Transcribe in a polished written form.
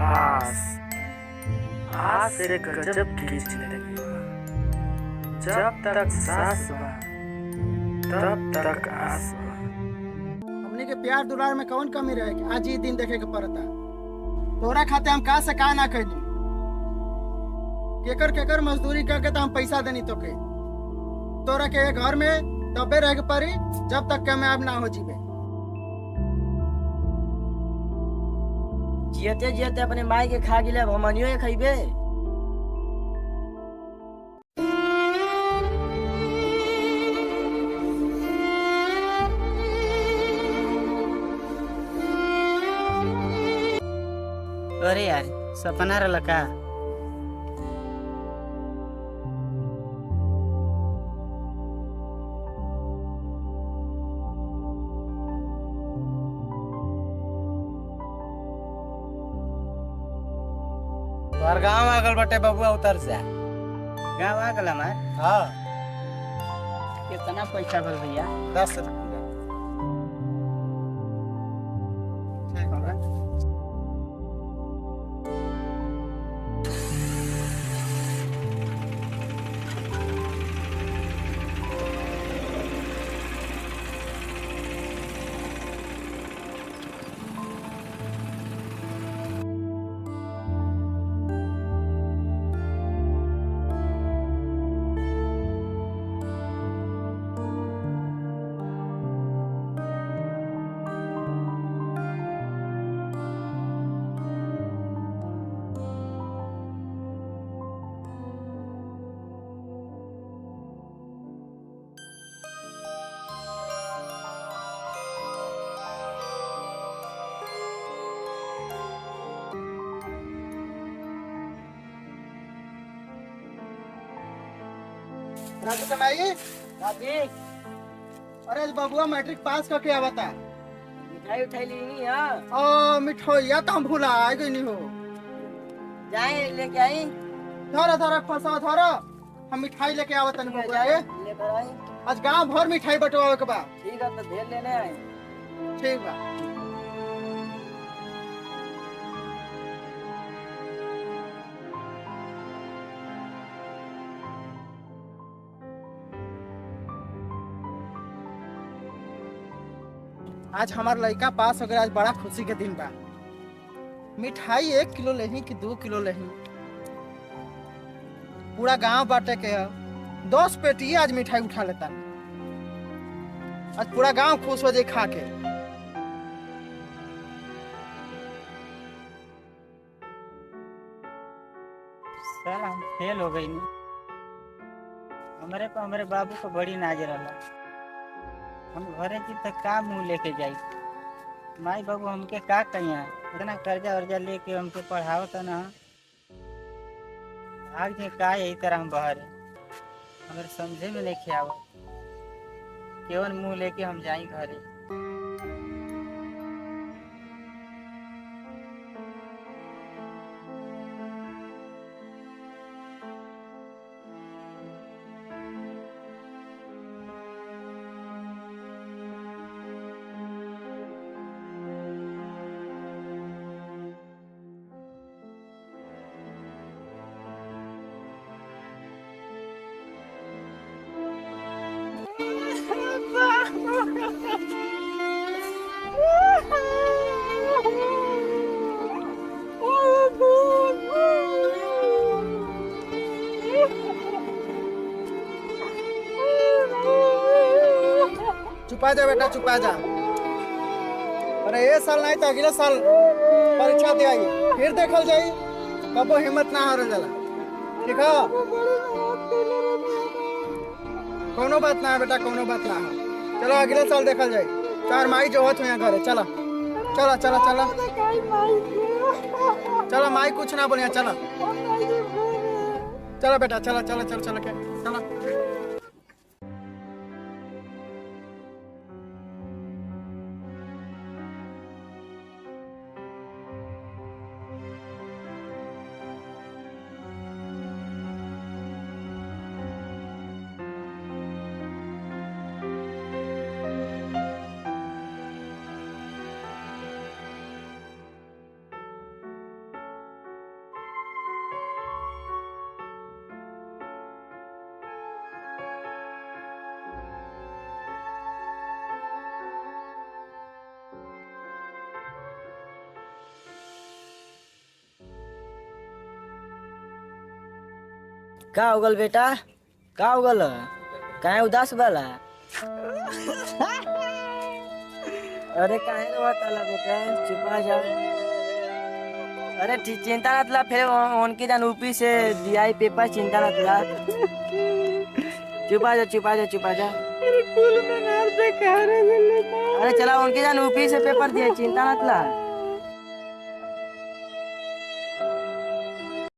आस आस से गजब खींचने लगी बा। जब तक सांस बा तब तक आस बा। हमने के प्यार दुलार में कौन कमी रहे कि आज ये दिन देखे के पड़ता। तोरा खाते हम का से का ना कैली। केकर केकर मजदूरी करके तो हम पैसा देनी तो के तोरा के घर में तबे रह के पड़ी जब तक कामयाब ना हो जीवे। जियते जियते अपने माई के खा गिले अब हमनियो के खइबे। अरे यार सपना रहल का। तोहर गाँव आ गल बटे बबुआ उतर से। गाँव आ गल हमार। हाँ कितना पैसा भल भैया? 10 रुपया। राजू कमाई दादी अरे बबुआ मैट्रिक पास करके आवता। मिठाई उठाई ली हां। ओ मिठोइया तो हम भुला गई नहीं हो। जाए लेके आई। धरा धरा फंसा धरा हम मिठाई लेके आवत नहीं बबुआ के। लेकर आई। आज गांव भर मिठाई बंटवावे के बा। ठीक है तो ढेर लेने आए। ठीक बा। आज हमार लड़का पास हो गया। आज बड़ा खुशी के दिन बा। मिठाई 1 किलो लेही कि 2 किलो लेही पूरा गांव बांटे के है। 10 पेटी आज मिठाई उठा लेता। आज पूरा गांव खुश हो जाए खा के। सर हम फेल हो गई नहीं। हमारे बाबू को बड़ी नाज रहा। हम घरे की तक का मुंह लेके जाई। माई बाबू हमके का कहिया। इतना कर्जा वर्जा लेके हमके पढ़ावत ना। भाग जे का यही तरह हम बहरे हमारे समझे में नहीं आवत। केवन मुंह लेके हम जाई घरे। चुपा जा बेटा चुपा जा। अरे ये साल नहीं तो अगले साल परीक्षा दे आई फिर देखल जाई। कबो हिम्मत ना हारल जाला। ठीक है कोनो बात ना है बेटा कोनो बात ना है। चलो अगले साल देखल जाई। चार माई जो होत यहाँ घरे। चला चला चला चला चला माई कुछ ना बोलिए। चला चला बेटा चला चला चला चला के चला। का होगल बेटा का होगल काहे उदास वाला अरे काहे रोवा ताला बेटा चुपा जा अरे चिंता मत ला फिर उनकी जान ऊपी से दियाई पेपर चिंता मत ला चुपा जा अरे चला उनकी जान ऊपी से पेपर दिया चिंता मत ला